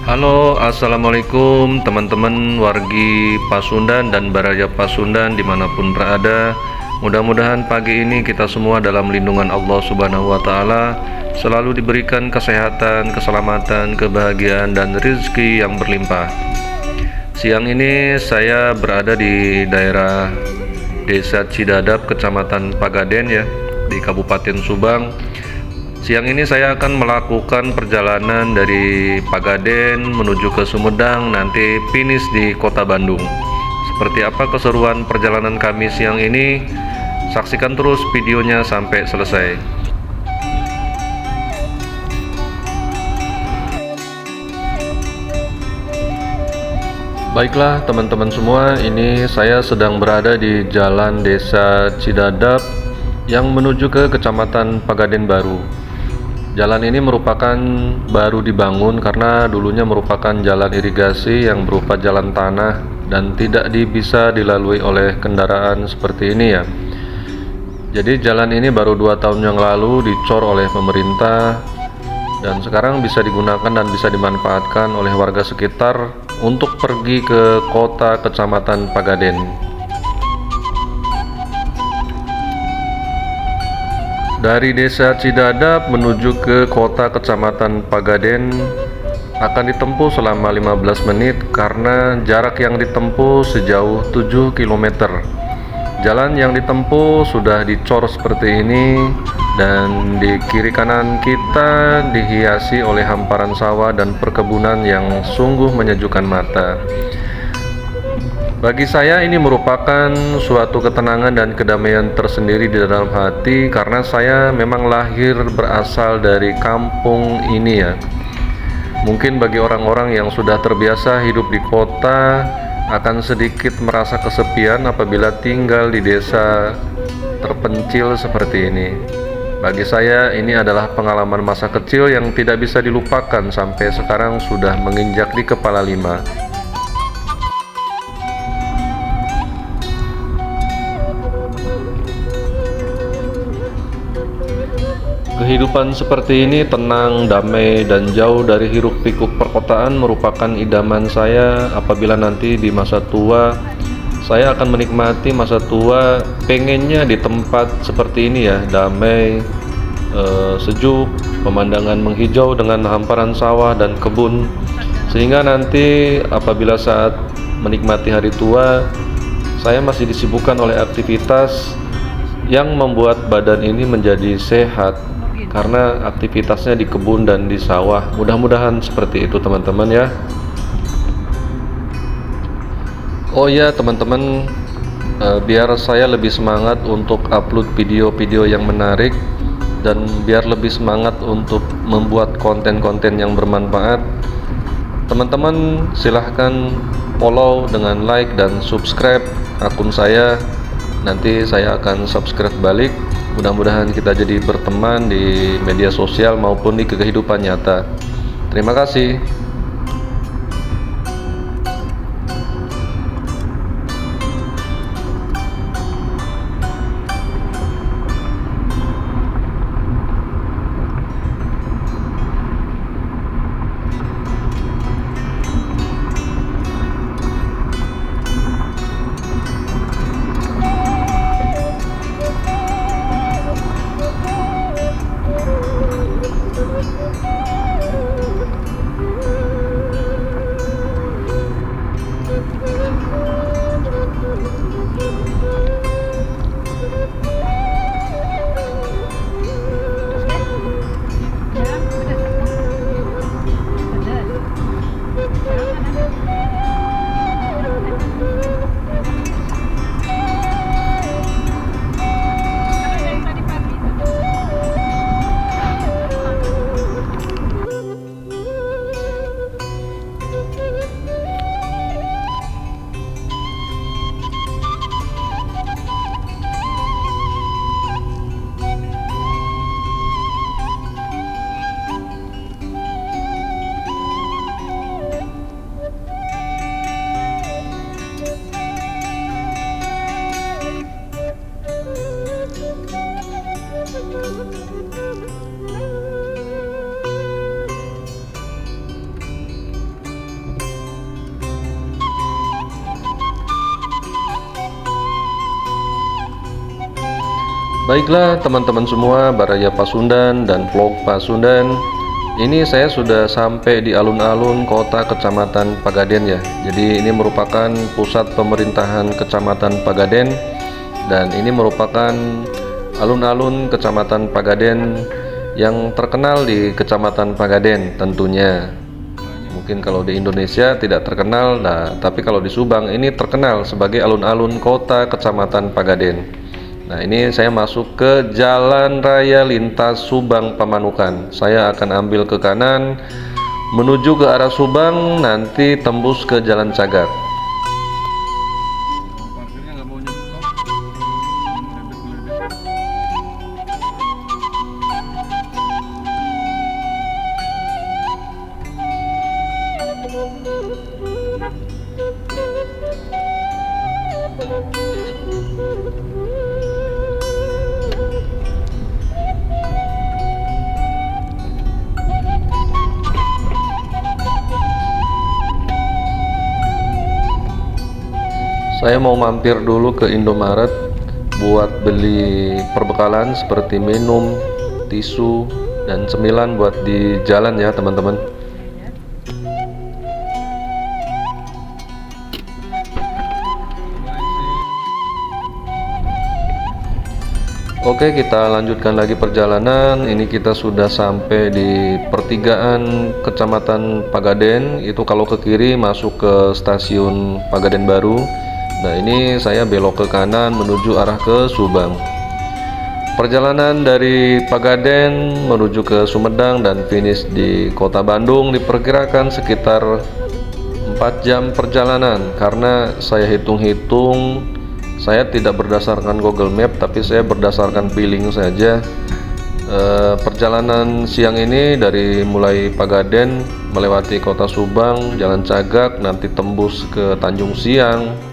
Halo, assalamualaikum teman-teman wargi Pasundan dan Baraja Pasundan dimanapun berada. Mudah-mudahan pagi ini kita semua dalam lindungan Allah Subhanahu wa Ta'ala, selalu diberikan kesehatan, keselamatan, kebahagiaan, dan rezeki yang berlimpah. Siang ini saya berada di daerah Desa Cidadap, Kecamatan Pagaden ya, di Kabupaten Subang. Siang ini saya akan melakukan perjalanan dari Pagaden menuju ke Sumedang, nanti finish di Kota Bandung. Seperti apa keseruan perjalanan kami siang ini? Saksikan terus videonya sampai selesai. Baiklah teman-teman semua, ini saya sedang berada di Jalan Desa Cidadap yang menuju ke Kecamatan Pagaden Baru. Jalan ini merupakan baru dibangun karena dulunya merupakan jalan irigasi yang berupa jalan tanah dan tidak bisa dilalui oleh kendaraan seperti ini ya. Jadi jalan ini baru 2 tahun yang lalu dicor oleh pemerintah dan sekarang bisa digunakan dan bisa dimanfaatkan oleh warga sekitar untuk pergi ke kota Kecamatan Pagaden. Dari Desa Cidadap menuju ke kota Kecamatan Pagaden akan ditempuh selama 15 menit karena jarak yang ditempuh sejauh 7 km. Jalan yang ditempuh sudah dicor seperti ini dan di kiri kanan kita dihiasi oleh hamparan sawah dan perkebunan yang sungguh menyejukkan mata. Bagi saya ini merupakan suatu ketenangan dan kedamaian tersendiri di dalam hati karena saya memang lahir berasal dari kampung ini ya. Mungkin bagi orang-orang yang sudah terbiasa hidup di kota akan sedikit merasa kesepian apabila tinggal di desa terpencil seperti ini. Bagi saya ini adalah pengalaman masa kecil yang tidak bisa dilupakan sampai sekarang sudah menginjak di kepala 5. Kehidupan seperti ini tenang, damai, dan jauh dari hiruk-pikuk perkotaan merupakan idaman saya apabila nanti di masa tua saya akan menikmati masa tua pengennya di tempat seperti ini ya, damai, sejuk, pemandangan menghijau dengan hamparan sawah dan kebun, sehingga nanti apabila saat menikmati hari tua saya masih disibukkan oleh aktivitas yang membuat badan ini menjadi sehat karena aktivitasnya di kebun dan di sawah. Mudah-mudahan seperti itu teman-teman ya. Oh ya teman-teman, biar saya lebih semangat untuk upload video-video yang menarik dan biar lebih semangat untuk membuat konten-konten yang bermanfaat, teman-teman silahkan follow dengan like dan subscribe akun saya. Nanti saya akan subscribe balik. Mudah-mudahan kita jadi berteman di media sosial maupun di kehidupan nyata. Terima kasih. Baiklah teman-teman semua, Baraya Pasundan dan vlog Pasundan. Ini saya sudah sampai di alun-alun kota Kecamatan Pagaden ya. Jadi ini merupakan pusat pemerintahan Kecamatan Pagaden. Dan ini merupakan alun-alun Kecamatan Pagaden yang terkenal di Kecamatan Pagaden tentunya. Mungkin kalau di Indonesia tidak terkenal, nah tapi kalau di Subang ini terkenal sebagai alun-alun kota Kecamatan Pagaden. Nah ini saya masuk ke Jalan Raya Lintas Subang Pamanukan. Saya akan ambil ke kanan menuju ke arah Subang, nanti tembus ke Jalan Cagak. Saya mau mampir dulu ke Indomaret buat beli perbekalan seperti minum, tisu, dan cemilan buat di jalan ya teman-teman. Oke, kita lanjutkan lagi perjalanan. Ini kita sudah sampai di pertigaan Kecamatan Pagaden. Itu kalau ke kiri masuk ke stasiun Pagaden Baru. Nah ini saya belok ke kanan menuju arah ke Subang. Perjalanan dari Pagaden menuju ke Sumedang dan finish di kota Bandung diperkirakan sekitar 4 jam perjalanan. Karena saya hitung-hitung, saya tidak berdasarkan Google Map tapi saya berdasarkan feeling saja. Perjalanan siang ini dari mulai Pagaden melewati kota Subang, Jalan Cagak, nanti tembus ke Tanjung Siang,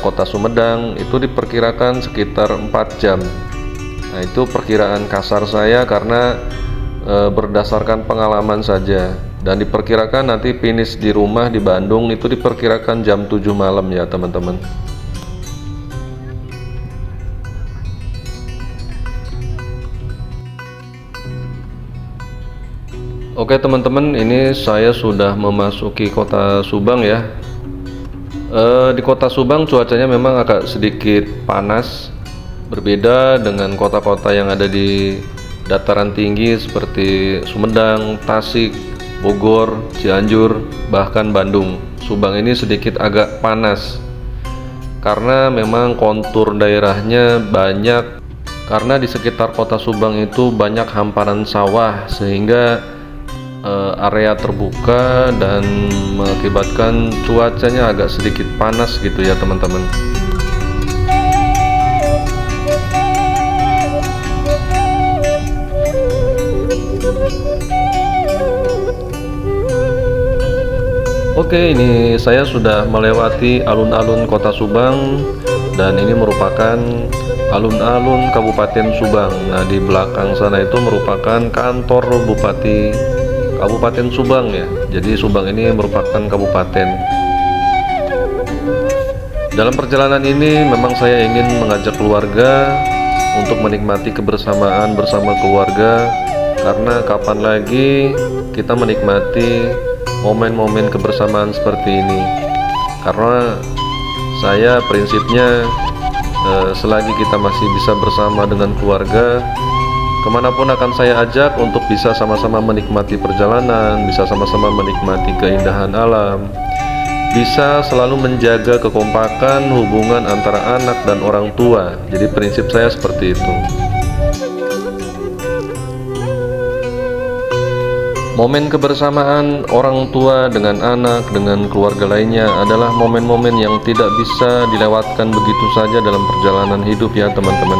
kota Sumedang, itu diperkirakan sekitar 4 jam. Nah itu perkiraan kasar saya karena berdasarkan pengalaman saja. Dan diperkirakan nanti finish di rumah di Bandung itu diperkirakan jam 7 malam ya teman-teman. Oke teman-teman, ini saya sudah memasuki kota Subang ya. Di kota Subang cuacanya memang agak sedikit panas, berbeda dengan kota-kota yang ada di dataran tinggi seperti Sumedang, Tasik, Bogor, Cianjur, bahkan Bandung. Subang ini sedikit agak panas karena memang kontur daerahnya banyak, karena di sekitar kota Subang itu banyak hamparan sawah sehingga area terbuka dan mengakibatkan cuacanya agak sedikit panas gitu ya teman-teman. Oke, ini saya sudah melewati alun-alun kota Subang dan ini merupakan alun-alun Kabupaten Subang. Nah di belakang sana itu merupakan kantor Bupati Kabupaten Subang ya. Jadi Subang ini merupakan kabupaten. Dalam perjalanan ini memang saya ingin mengajak keluarga untuk menikmati kebersamaan bersama keluarga, karena kapan lagi kita menikmati momen-momen kebersamaan seperti ini. Karena saya prinsipnya selagi kita masih bisa bersama dengan keluarga, kemanapun akan saya ajak untuk bisa sama-sama menikmati perjalanan, bisa sama-sama menikmati keindahan alam, bisa selalu menjaga kekompakan hubungan antara anak dan orang tua. Jadi prinsip saya seperti itu. Momen kebersamaan orang tua dengan anak, dengan keluarga lainnya adalah momen-momen yang tidak bisa dilewatkan begitu saja dalam perjalanan hidup ya teman-teman.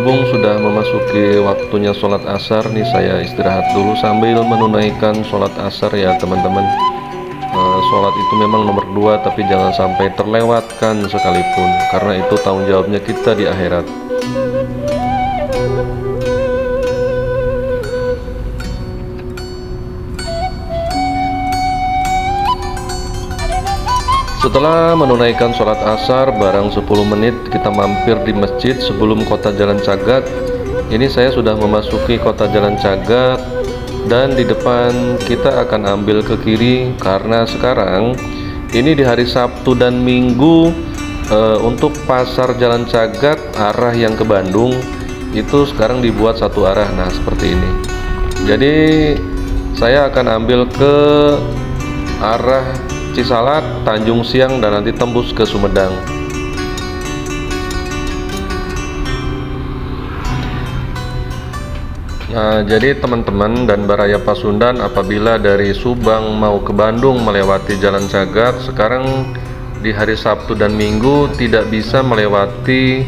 berhubung sudah memasuki waktunya sholat asar nih, saya istirahat dulu sambil menunaikan sholat asar ya teman-teman. Sholat itu memang nomor 2, tapi jangan sampai terlewatkan sekalipun, karena itu tanggung jawabnya kita di akhirat. Setelah menunaikan sholat asar, barang 10 menit kita mampir di masjid sebelum kota Jalan Cagak. Ini saya sudah memasuki kota Jalan Cagak, dan di depan kita akan ambil ke kiri, karena sekarang ini di hari Sabtu dan Minggu. Untuk pasar Jalan Cagak arah yang ke Bandung itu sekarang dibuat satu arah, nah seperti ini. Jadi saya akan ambil ke arah Cisalak, Tanjung Siang, dan nanti tembus ke Sumedang. Nah, jadi teman-teman dan baraya Pasundan, apabila dari Subang mau ke Bandung melewati Jalan Cagak, sekarang di hari Sabtu dan Minggu tidak bisa melewati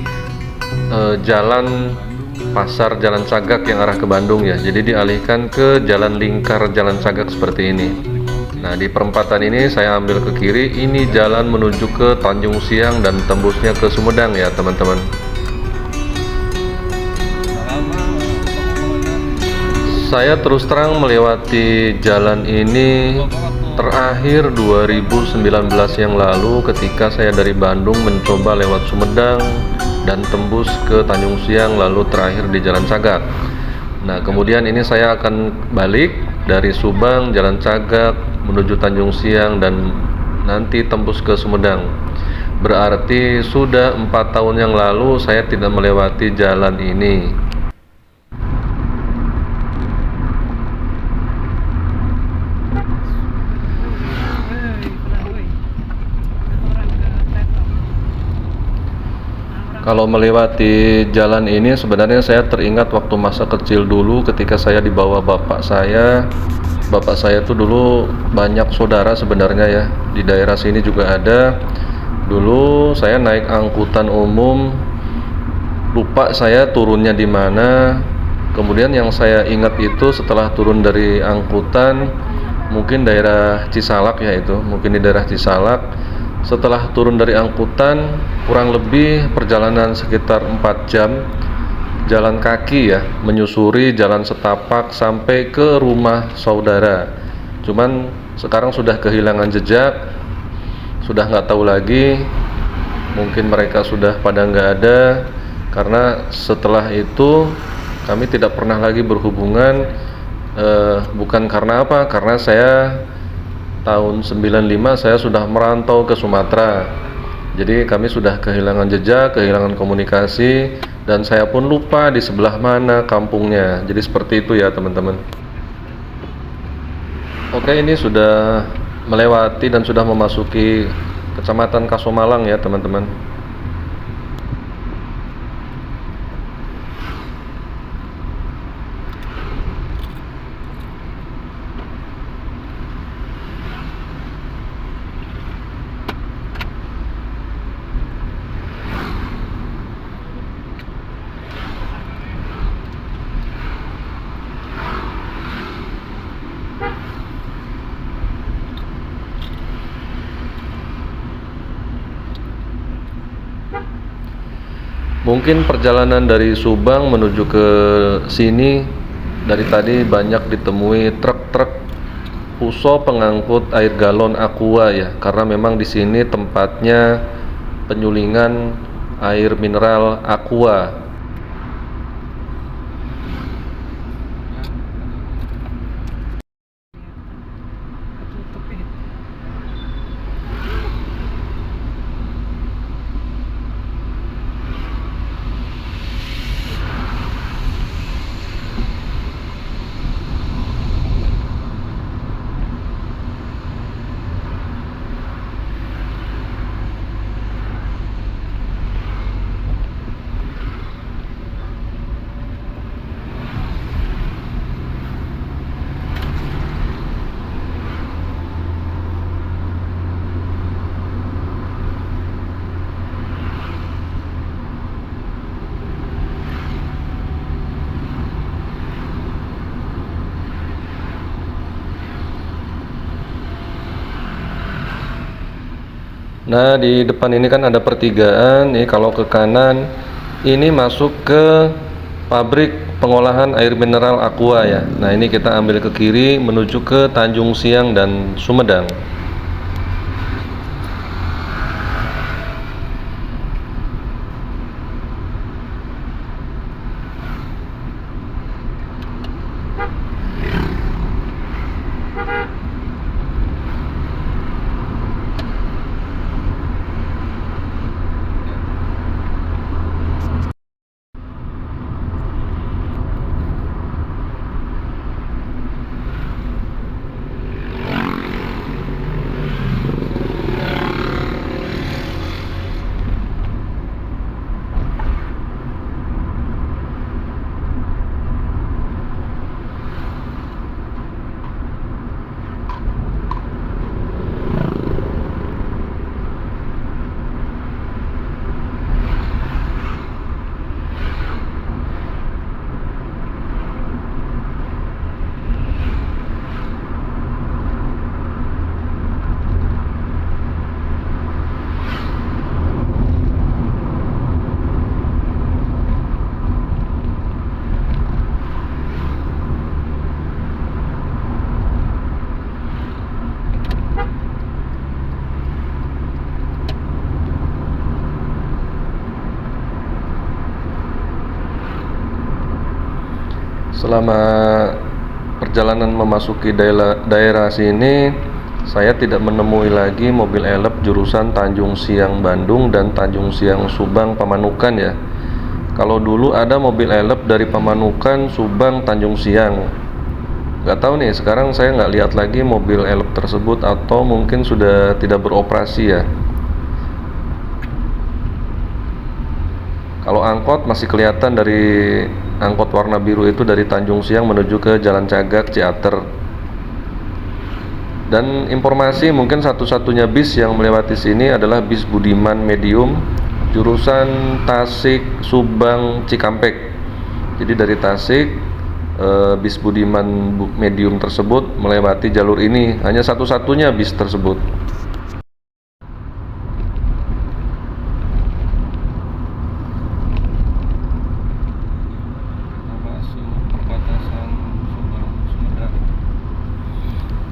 jalan pasar Jalan Cagak yang arah ke Bandung ya. Jadi dialihkan ke jalan lingkar Jalan Cagak seperti ini. Nah, di perempatan ini saya ambil ke kiri, ini jalan menuju ke Tanjung Siang dan tembusnya ke Sumedang ya teman-teman. Saya terus terang melewati jalan ini terakhir 2019 yang lalu, ketika saya dari Bandung mencoba lewat Sumedang dan tembus ke Tanjung Siang, lalu terakhir di Jalan Cagak. Nah, kemudian ini saya akan balik dari Subang, Jalan Cagak menuju Tanjung Siang, dan nanti tembus ke Sumedang. Berarti sudah 4 tahun yang lalu saya tidak melewati jalan ini. Kalau melewati jalan ini sebenarnya saya teringat waktu masa kecil dulu ketika saya dibawa bapak saya. Bapak saya tuh dulu banyak saudara sebenarnya ya. Di daerah sini juga ada. Dulu saya naik angkutan umum, lupa saya turunnya di mana. Kemudian yang saya ingat itu setelah turun dari angkutan, mungkin daerah Cisalak ya itu, mungkin di daerah Cisalak. Setelah turun dari angkutan, kurang lebih perjalanan sekitar 4 jam jalan kaki ya, menyusuri jalan setapak sampai ke rumah saudara. Cuman sekarang sudah kehilangan jejak, sudah nggak tahu lagi, mungkin mereka sudah pada nggak ada, karena setelah itu kami tidak pernah lagi berhubungan. Bukan karena apa, karena saya tahun 95 saya sudah merantau ke Sumatera. Jadi kami sudah kehilangan jejak, kehilangan komunikasi, dan saya pun lupa di sebelah mana kampungnya. Jadi seperti itu ya teman-teman. Oke, ini sudah melewati dan sudah memasuki Kecamatan Kasomalang ya teman-teman. Mungkin perjalanan dari Subang menuju ke sini dari tadi banyak ditemui truk-truk Puso pengangkut air galon Aqua ya, karena memang di sini tempatnya penyulingan air mineral Aqua. Nah, di depan ini kan ada pertigaan. Nih, kalau ke kanan ini masuk ke pabrik pengolahan air mineral Aqua ya. Nah, ini kita ambil ke kiri menuju ke Tanjung Siang dan Sumedang. Selama perjalanan memasuki daerah sini, saya tidak menemui lagi mobil elep jurusan Tanjung Siang Bandung dan Tanjung Siang Subang Pamanukan ya. Kalau dulu ada mobil elep dari Pamanukan, Subang, Tanjung Siang. Nggak tahu nih, sekarang saya nggak lihat lagi mobil elep tersebut atau mungkin sudah tidak beroperasi ya. Kalau angkot masih kelihatan dari angkot warna biru itu dari Tanjung Siang menuju ke Jalan Cagak Ciater. Dan informasi mungkin satu-satunya bis yang melewati sini adalah bis Budiman Medium jurusan Tasik Subang Cikampek. Jadi dari Tasik bis Budiman Medium tersebut melewati jalur ini, hanya satu-satunya bis tersebut.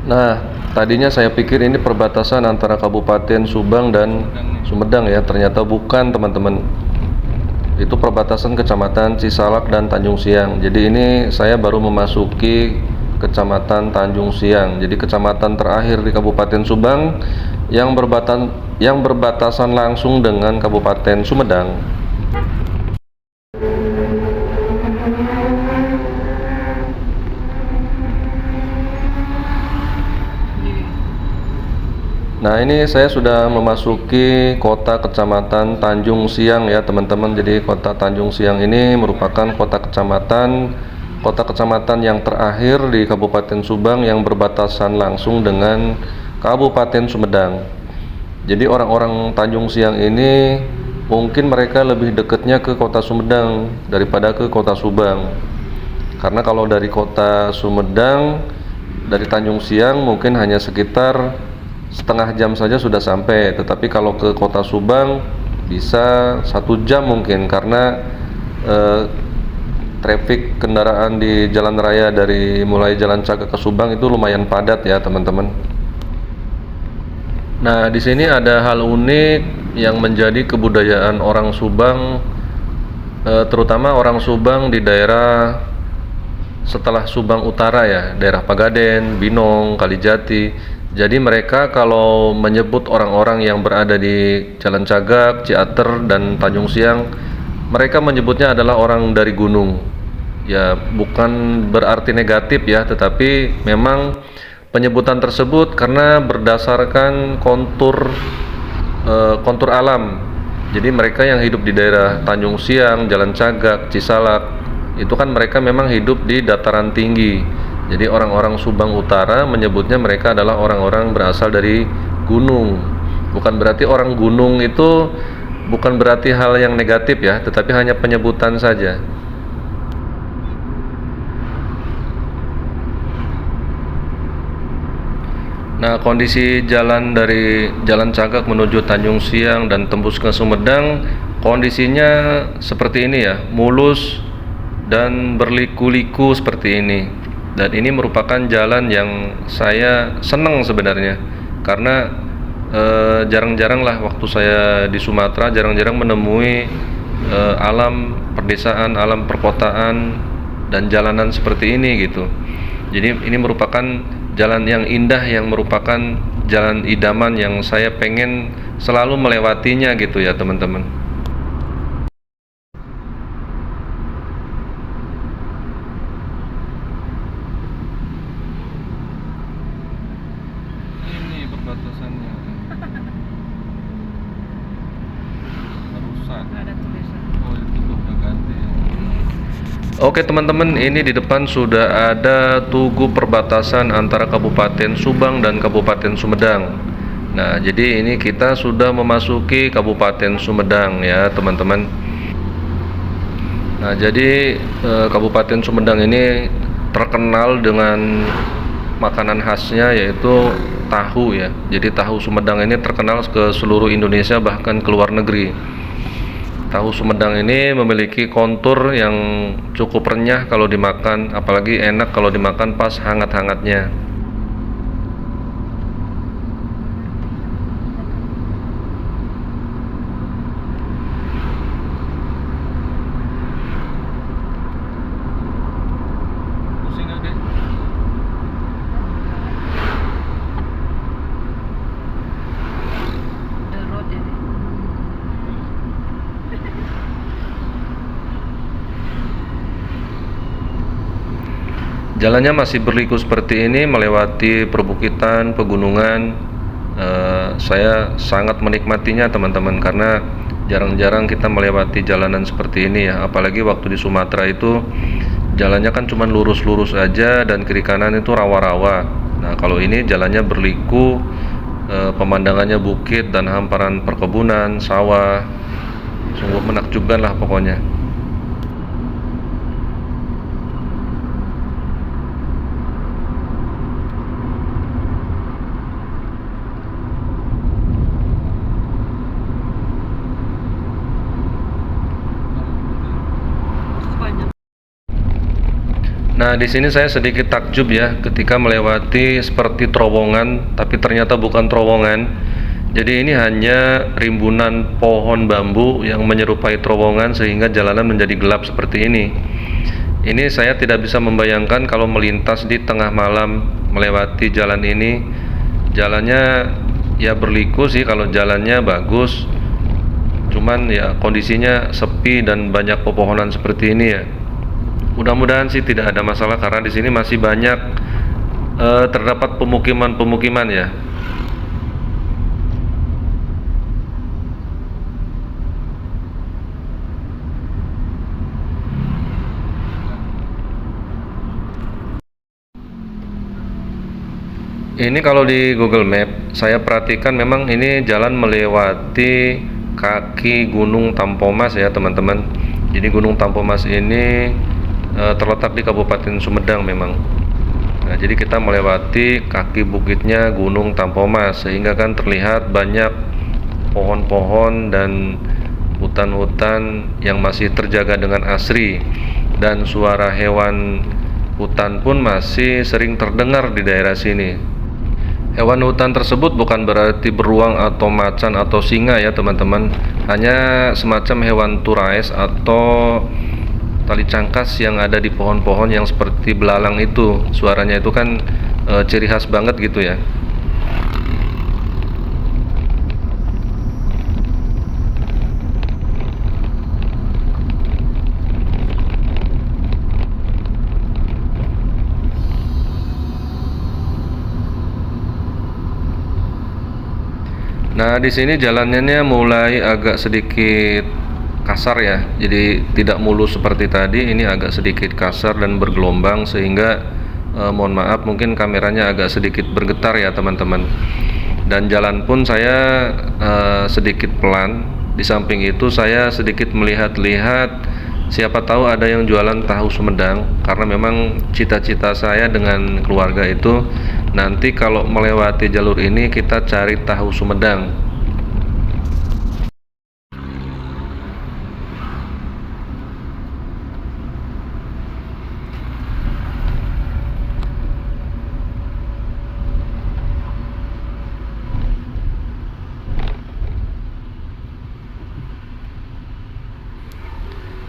Nah, tadinya saya pikir ini perbatasan antara Kabupaten Subang dan Sumedang ya, ternyata bukan teman-teman. Itu perbatasan Kecamatan Cisalak dan Tanjung Siang. Jadi ini saya baru memasuki Kecamatan Tanjung Siang. Jadi kecamatan terakhir di Kabupaten Subang yang berbatasan langsung dengan Kabupaten Sumedang. Nah, ini saya sudah memasuki kota kecamatan Tanjung Siang ya teman-teman. Jadi kota Tanjung Siang ini merupakan kota kecamatan yang terakhir di Kabupaten Subang yang berbatasan langsung dengan Kabupaten Sumedang. Jadi orang-orang Tanjung Siang ini mungkin mereka lebih dekatnya ke kota Sumedang daripada ke kota Subang. Karena kalau dari kota Sumedang, dari Tanjung Siang mungkin hanya sekitar setengah jam saja sudah sampai, tetapi kalau ke kota Subang bisa 1 jam mungkin karena traffic kendaraan di jalan raya dari mulai Jalan Cagak ke Subang itu lumayan padat ya teman-teman. Nah, di sini ada hal unik yang menjadi kebudayaan orang Subang, terutama orang Subang di daerah setelah Subang Utara ya, daerah Pagaden, Binong, Kalijati. Jadi mereka kalau menyebut orang-orang yang berada di Jalan Cagak, Ciater, dan Tanjung Siang, mereka menyebutnya adalah orang dari gunung. Ya, bukan berarti negatif ya, tetapi memang penyebutan tersebut karena berdasarkan kontur alam. Jadi mereka yang hidup di daerah Tanjung Siang, Jalan Cagak, Cisalak, itu kan mereka memang hidup di dataran tinggi. Jadi orang-orang Subang Utara menyebutnya mereka adalah orang-orang berasal dari gunung. Bukan berarti orang gunung itu bukan berarti hal yang negatif ya, tetapi hanya penyebutan saja. Nah, kondisi jalan dari Jalan Cagak menuju Tanjung Siang dan tembus ke Sumedang, kondisinya seperti ini ya, mulus dan berliku-liku seperti ini. Dan ini merupakan jalan yang saya senang sebenarnya, karena jarang-jarang lah waktu saya di Sumatera, jarang-jarang menemui alam perdesaan, alam perkotaan, dan jalanan seperti ini gitu. Jadi ini merupakan jalan yang indah, yang merupakan jalan idaman yang saya pengen selalu melewatinya gitu ya teman-teman. Ini perbatasannya rusak. Ada tulisan. Oh, itu udah ganti. Oke teman-teman, ini di depan sudah ada tugu perbatasan antara Kabupaten Subang dan Kabupaten Sumedang. Nah, jadi ini kita sudah memasuki Kabupaten Sumedang ya teman-teman. Nah, jadi Kabupaten Sumedang ini terkenal dengan makanan khasnya yaitu tahu ya. Jadi tahu Sumedang ini terkenal ke seluruh Indonesia, bahkan ke luar negeri. Tahu Sumedang ini memiliki kontur yang cukup renyah kalau dimakan, apalagi enak kalau dimakan pas hangat-hangatnya. Pusing nggak, Dek? The road ini. Jalannya masih berliku seperti ini, melewati perbukitan, pegunungan. Saya sangat menikmatinya teman-teman, karena jarang-jarang kita melewati jalanan seperti ini ya. Apalagi waktu di Sumatera itu jalannya kan cuma lurus-lurus aja dan kiri kanan itu rawa-rawa. Nah, kalau ini jalannya berliku, pemandangannya bukit dan hamparan perkebunan, sawah. Sungguh menakjubkan lah pokoknya. Banyak. Nah, di sini saya sedikit takjub ya ketika melewati seperti terowongan, tapi ternyata bukan terowongan. Jadi ini hanya rimbunan pohon bambu yang menyerupai terowongan sehingga jalanan menjadi gelap seperti ini. Ini saya tidak bisa membayangkan kalau melintas di tengah malam melewati jalan ini. Jalannya ya berliku sih, kalau jalannya bagus. Cuman ya kondisinya sepi dan banyak pepohonan seperti ini ya. Mudah-mudahan sih tidak ada masalah, karena di sini masih banyak terdapat pemukiman-pemukiman ya. Ini kalau di Google Map saya perhatikan memang ini jalan melewati kaki Gunung Tampomas ya teman-teman. Jadi Gunung Tampomas ini terletak di Kabupaten Sumedang memang. Nah, jadi kita melewati kaki bukitnya Gunung Tampomas, sehingga kan terlihat banyak pohon-pohon dan hutan-hutan yang masih terjaga dengan asri, dan suara hewan hutan pun masih sering terdengar di daerah sini. Hewan hutan tersebut bukan berarti beruang atau macan atau singa ya teman-teman, hanya semacam hewan turais atau tali cangkas yang ada di pohon-pohon yang seperti belalang itu. Suaranya itu kan ciri khas banget gitu ya. Nah, di sini jalannya mulai agak sedikit kasar ya. Jadi tidak mulus seperti tadi, ini agak sedikit kasar dan bergelombang, sehingga mohon maaf mungkin kameranya agak sedikit bergetar ya teman-teman. Dan jalan pun saya sedikit pelan. Di samping itu saya sedikit melihat-lihat Siapa tahu ada yang jualan tahu Sumedang, karena memang cita-cita saya dengan keluarga itu nanti kalau melewati jalur ini kita cari tahu Sumedang.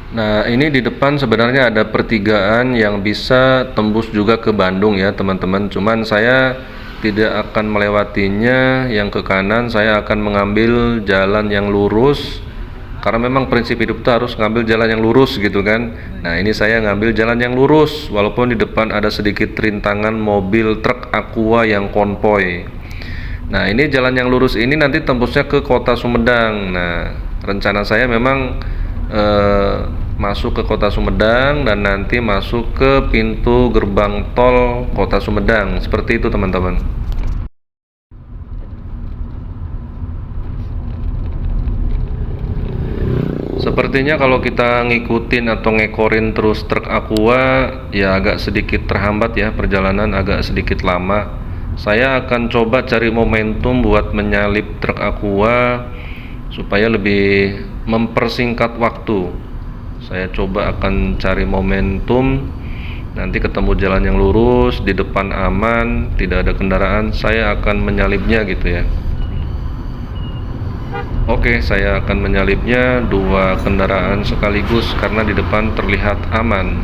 Nah, ini di depan sebenarnya ada pertigaan yang bisa tembus juga ke Bandung ya, teman-teman. Cuman saya tidak akan melewatinya yang ke kanan, saya akan mengambil jalan yang lurus. Karena memang prinsip hidup itu harus ngambil jalan yang lurus gitu kan. Nah, ini saya ngambil jalan yang lurus walaupun di depan ada sedikit rintangan mobil truk Aqua yang konvoy. Nah, ini jalan yang lurus ini nanti tembusnya ke kota Sumedang. Nah, rencana saya memang masuk ke kota Sumedang dan nanti masuk ke pintu gerbang tol kota Sumedang. Seperti itu, teman-teman. Sepertinya kalau kita ngikutin atau ngekorin terus truk Aqua ya agak sedikit terhambat ya, perjalanan agak sedikit lama. Saya akan coba cari momentum buat menyalip truk Aqua supaya lebih mempersingkat waktu. Saya coba akan cari momentum, nanti ketemu jalan yang lurus, di depan aman, tidak ada kendaraan, saya akan menyalipnya gitu ya. Oke, saya akan menyalipnya dua kendaraan sekaligus karena di depan terlihat aman.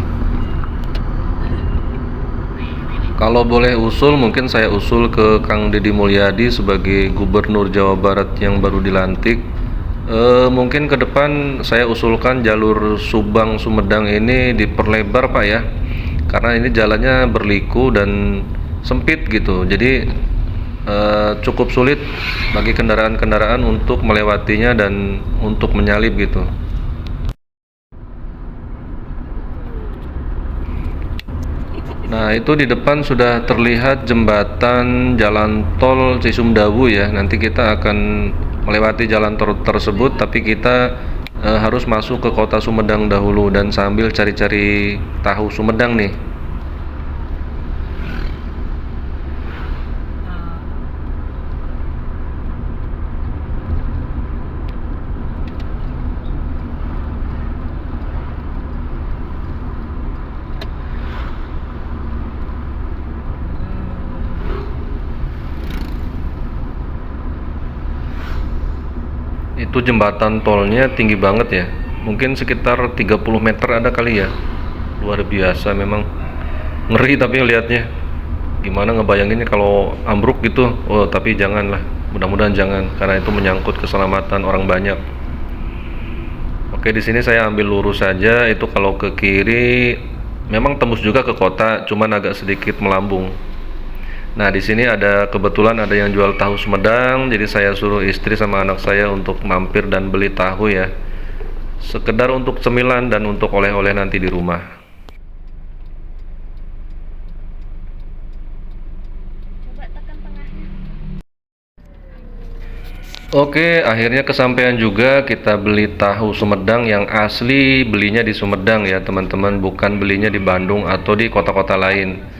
Kalau boleh usul, mungkin saya usul ke Kang Deddy Mulyadi sebagai Gubernur Jawa Barat yang baru dilantik. Mungkin ke depan saya usulkan jalur Subang Sumedang ini diperlebar Pak ya, karena ini jalannya berliku dan sempit gitu, jadi cukup sulit bagi kendaraan-kendaraan untuk melewatinya dan untuk menyalip gitu. Nah, itu di depan sudah terlihat jembatan jalan tol Cisumdawu ya. Nanti kita akan melewati jalan tol tersebut, tapi kita harus masuk ke kota Sumedang dahulu dan sambil cari-cari tahu Sumedang nih. Itu jembatan tolnya tinggi banget ya. Mungkin sekitar 30 meter ada kali ya. Luar biasa memang. Ngeri tapi lihatnya. Gimana ngebayanginnya kalau ambruk gitu. Oh, tapi janganlah. Mudah-mudahan jangan karena itu menyangkut keselamatan orang banyak. Oke, di sini saya ambil lurus saja. Itu kalau ke kiri memang tembus juga ke kota, cuman agak sedikit melambung. Nah, di sini ada kebetulan ada yang jual tahu Sumedang, jadi saya suruh istri sama anak saya untuk mampir dan beli tahu ya. Sekedar untuk cemilan dan untuk oleh-oleh nanti di rumah. Coba tekan tengahnya. Oke, akhirnya kesampaian juga, kita beli tahu Sumedang yang asli, belinya di Sumedang ya teman-teman, bukan belinya di Bandung atau di kota-kota lain.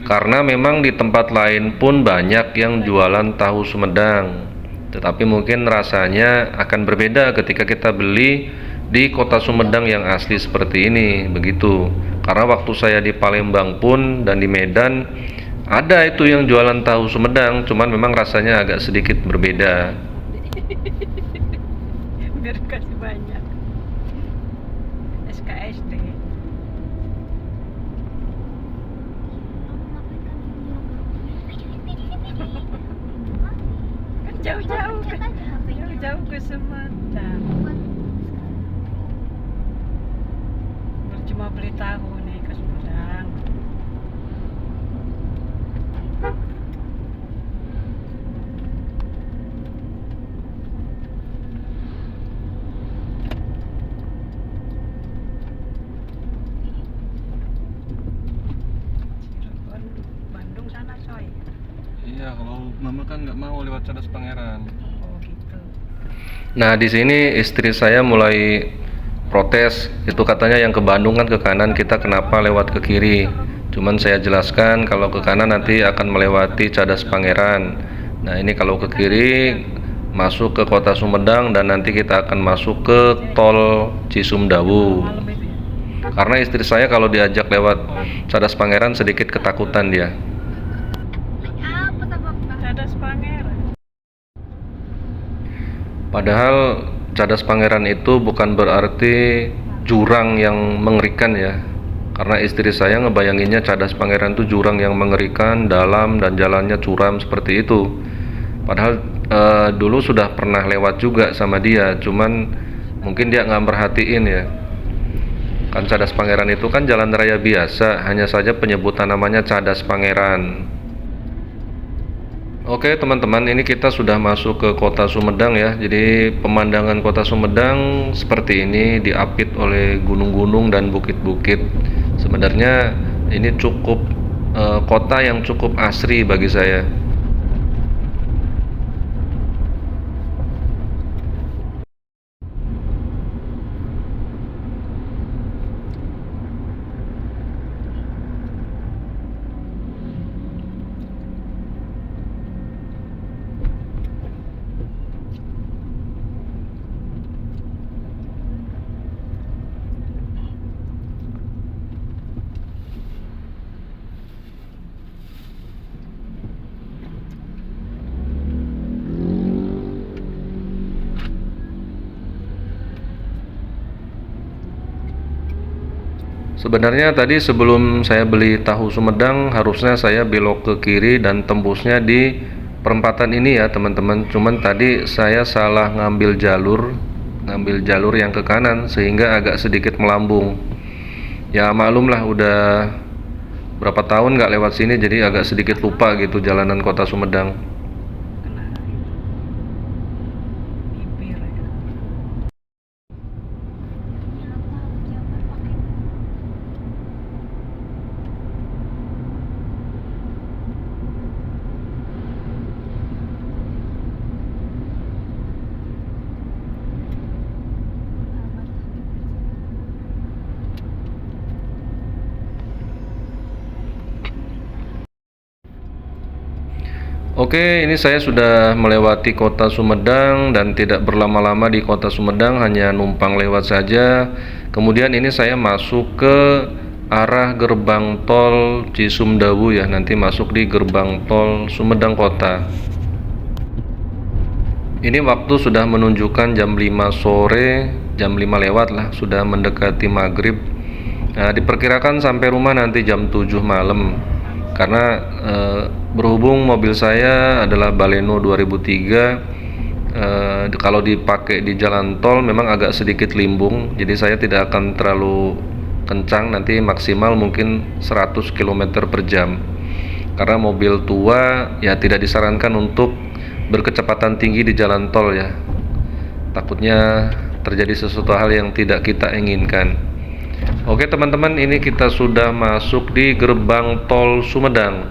Karena memang di tempat lain pun banyak yang jualan tahu Sumedang, tetapi mungkin rasanya akan berbeda ketika kita beli di kota Sumedang yang asli seperti ini, begitu. Karena waktu saya di Palembang pun dan di Medan ada itu yang jualan tahu Sumedang, cuman memang rasanya agak sedikit berbeda. Biar kasih banyak. SKSD. Kan jauh-jauh kan. Jauh-jauh ke Sumedang. Cuma beli tahu nih ke Sumedang. Bandung sana coy. Iya, kalau mama kan nggak mau lewat Cadas Pangeran. Oh gitu. Nah, di sini istri saya mulai protes, itu katanya yang ke Bandung kan ke kanan, kita kenapa lewat ke kiri. Cuman saya jelaskan kalau ke kanan nanti akan melewati Cadas Pangeran. Nah ini kalau ke kiri masuk ke kota Sumedang dan nanti kita akan masuk ke tol Cisumdawu. Karena istri saya kalau diajak lewat Cadas Pangeran sedikit ketakutan dia. Cadas Pangeran. Padahal Cadas Pangeran itu bukan berarti jurang yang mengerikan ya. Karena istri saya ngebayanginnya Cadas Pangeran itu jurang yang mengerikan, dalam dan jalannya curam seperti itu. Padahal dulu sudah pernah lewat juga sama dia, cuman mungkin dia nggak merhatiin ya. Kan Cadas Pangeran itu kan jalan raya biasa, hanya saja penyebutan namanya Cadas Pangeran. Oke teman-teman, ini kita sudah masuk ke kota Sumedang ya. Jadi pemandangan kota Sumedang seperti ini, diapit oleh gunung-gunung dan bukit-bukit. Sebenarnya ini cukup kota yang cukup asri bagi saya. Sebenarnya tadi sebelum saya beli tahu Sumedang harusnya saya belok ke kiri dan tembusnya di perempatan ini ya teman-teman. Cuman tadi saya salah ngambil jalur yang ke kanan sehingga agak sedikit melambung. Ya maklumlah udah berapa tahun nggak lewat sini jadi agak sedikit lupa gitu jalanan kota Sumedang. Kena bibir ya. Oke, ini saya sudah melewati kota Sumedang dan tidak berlama-lama di kota Sumedang, hanya numpang lewat saja. Kemudian ini saya masuk ke arah gerbang tol Cisumdawu ya, nanti masuk di gerbang tol Sumedang Kota. Ini waktu sudah menunjukkan jam 5 sore, jam 5 lewat lah, sudah mendekati maghrib. Nah, diperkirakan sampai rumah nanti jam 7 malam. Karena berhubung mobil saya adalah Baleno 2003, kalau dipakai di jalan tol memang agak sedikit limbung, jadi saya tidak akan terlalu kencang, nanti maksimal mungkin 100 km per jam. Karena mobil tua ya tidak disarankan untuk berkecepatan tinggi di jalan tol ya, takutnya terjadi sesuatu hal yang tidak kita inginkan. Oke teman-teman, ini kita sudah masuk di gerbang tol Sumedang.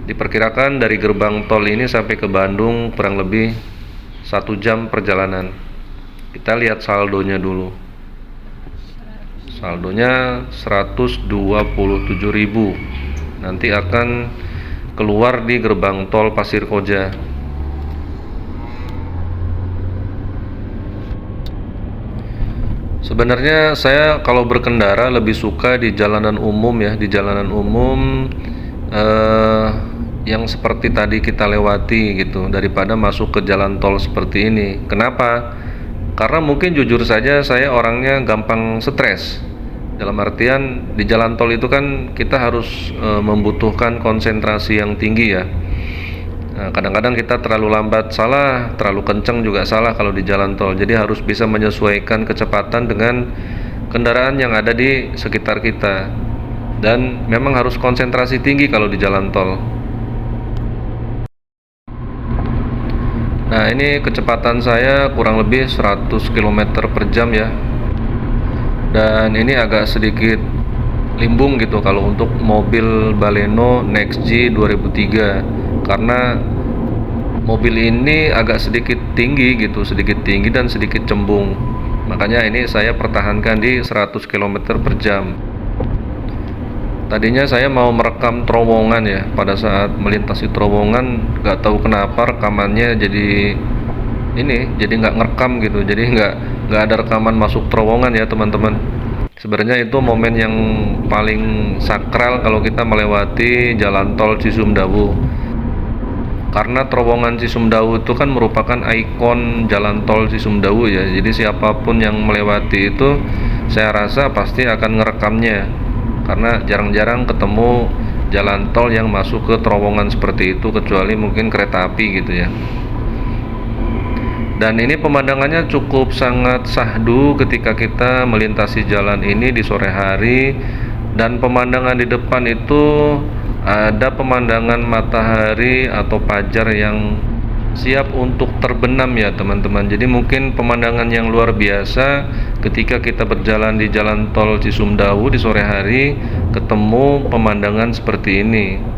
Diperkirakan dari gerbang tol ini sampai ke Bandung kurang lebih 1 jam perjalanan. Kita lihat saldonya dulu. Saldonya 127.000. Nanti akan keluar di gerbang tol Pasir Koja. Sebenarnya saya kalau berkendara lebih suka di jalanan umum ya, di jalanan umum yang seperti tadi kita lewati gitu, daripada masuk ke jalan tol seperti ini. Kenapa? Karena mungkin jujur saja saya orangnya gampang stres. Dalam artian di jalan tol itu kan kita harus membutuhkan konsentrasi yang tinggi ya. Nah, kadang-kadang kita terlalu lambat salah, terlalu kencang juga salah kalau di jalan tol. Jadi harus bisa menyesuaikan kecepatan dengan kendaraan yang ada di sekitar kita. Dan memang harus konsentrasi tinggi kalau di jalan tol. Nah, ini kecepatan saya kurang lebih 100 km per jam ya. Dan ini agak sedikit limbung gitu kalau untuk mobil Baleno NextG 2003. Karena mobil ini agak sedikit tinggi gitu, sedikit tinggi dan sedikit cembung. Makanya ini saya pertahankan di 100 km per jam. Tadinya saya mau merekam terowongan ya. Pada saat melintasi terowongan, nggak tahu kenapa rekamannya jadi nggak ngerekam gitu. Jadi nggak ada rekaman masuk terowongan ya teman-teman. Sebenarnya itu momen yang paling sakral kalau kita melewati jalan tol Cisumdawu. Karena terowongan Cisumdawu itu kan merupakan ikon jalan tol Cisumdawu ya. Jadi siapapun yang melewati itu saya rasa pasti akan ngerekamnya. Karena jarang-jarang ketemu jalan tol yang masuk ke terowongan seperti itu, kecuali mungkin kereta api gitu ya. Dan ini pemandangannya cukup sangat syahdu ketika kita melintasi jalan ini di sore hari. Dan pemandangan di depan itu ada pemandangan matahari atau fajar yang siap untuk terbenam ya teman-teman. Jadi mungkin pemandangan yang luar biasa ketika kita berjalan di jalan tol Cisumdawu di sore hari, ketemu pemandangan seperti ini.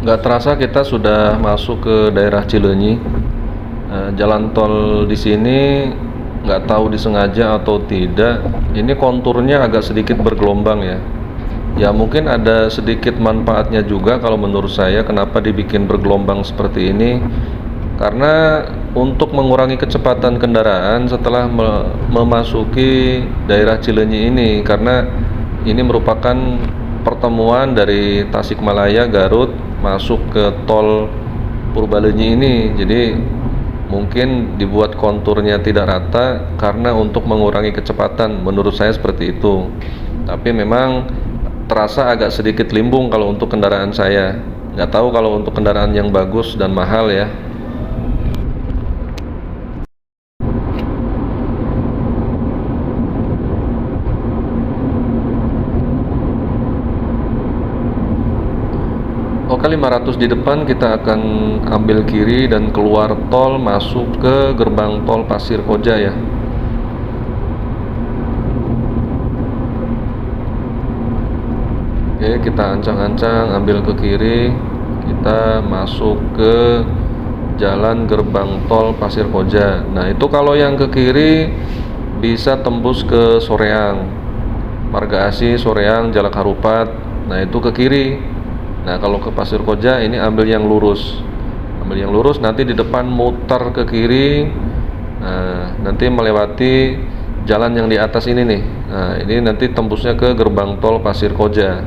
Nggak terasa kita sudah masuk ke daerah Cileunyi. Jalan tol di sini nggak tahu disengaja atau tidak, ini konturnya agak sedikit bergelombang ya. Ya mungkin ada sedikit manfaatnya juga kalau menurut saya kenapa dibikin bergelombang seperti ini. Karena untuk mengurangi kecepatan kendaraan setelah memasuki daerah Cileunyi ini, karena ini merupakan pertemuan dari Tasikmalaya Garut masuk ke tol Purbalenyi ini. Jadi mungkin dibuat konturnya tidak rata karena untuk mengurangi kecepatan, menurut saya seperti itu. Tapi memang terasa agak sedikit limbung kalau untuk kendaraan saya. Nggak tahu kalau untuk kendaraan yang bagus dan mahal ya. Oke, 500 di depan kita akan ambil kiri dan keluar tol masuk ke gerbang tol Pasir Koja ya. Oke, kita ancang-ancang ambil ke kiri, kita masuk ke jalan gerbang tol Pasir Koja. Nah itu kalau yang ke kiri bisa tembus ke Soreang, Marga Asih, Soreang, Jalak Harupat. Nah itu ke kiri. Nah kalau ke Pasir Koja ini ambil yang lurus, nanti di depan mutar ke kiri. Nah nanti melewati jalan yang di atas ini nih. Nah ini nanti tembusnya ke gerbang tol Pasir Koja.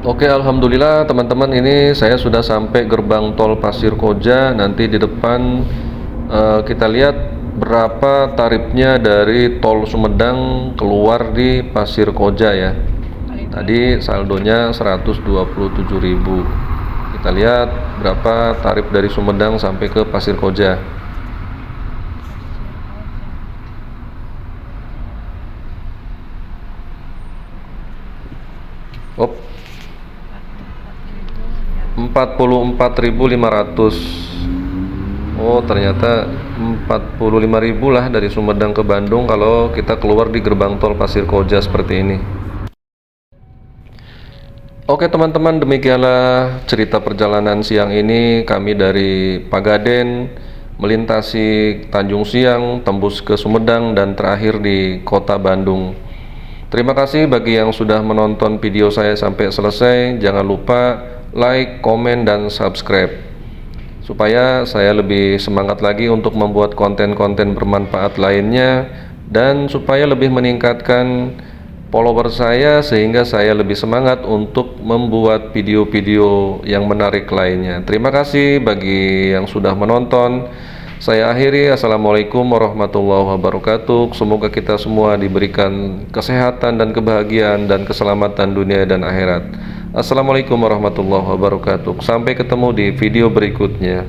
Oke, alhamdulillah teman-teman, ini saya sudah sampai gerbang tol Pasir Koja. Nanti di depan kita lihat berapa tarifnya dari tol Sumedang keluar di Pasir Koja ya. Tadi saldonya 127.000. Kita lihat berapa tarif dari Sumedang sampai ke Pasir Koja. Op, 44.500. Oh, ternyata 45.000 lah dari Sumedang ke Bandung kalau kita keluar di gerbang tol Pasir Koja seperti ini. Oke teman-teman, demikianlah cerita perjalanan siang ini. Kami dari Pagaden melintasi Tanjung Siang, tembus ke Sumedang, dan terakhir di kota Bandung. Terima kasih bagi yang sudah menonton video saya sampai selesai. Jangan lupa like, komen, dan subscribe supaya saya lebih semangat lagi untuk membuat konten-konten bermanfaat lainnya, dan supaya lebih meningkatkan follower saya sehingga saya lebih semangat untuk membuat video-video yang menarik lainnya. Terima kasih bagi yang sudah menonton. Saya akhiri, assalamualaikum warahmatullahi wabarakatuh. Semoga kita semua diberikan kesehatan dan kebahagiaan dan keselamatan dunia dan akhirat. Assalamualaikum warahmatullahi wabarakatuh. Sampai ketemu di video berikutnya.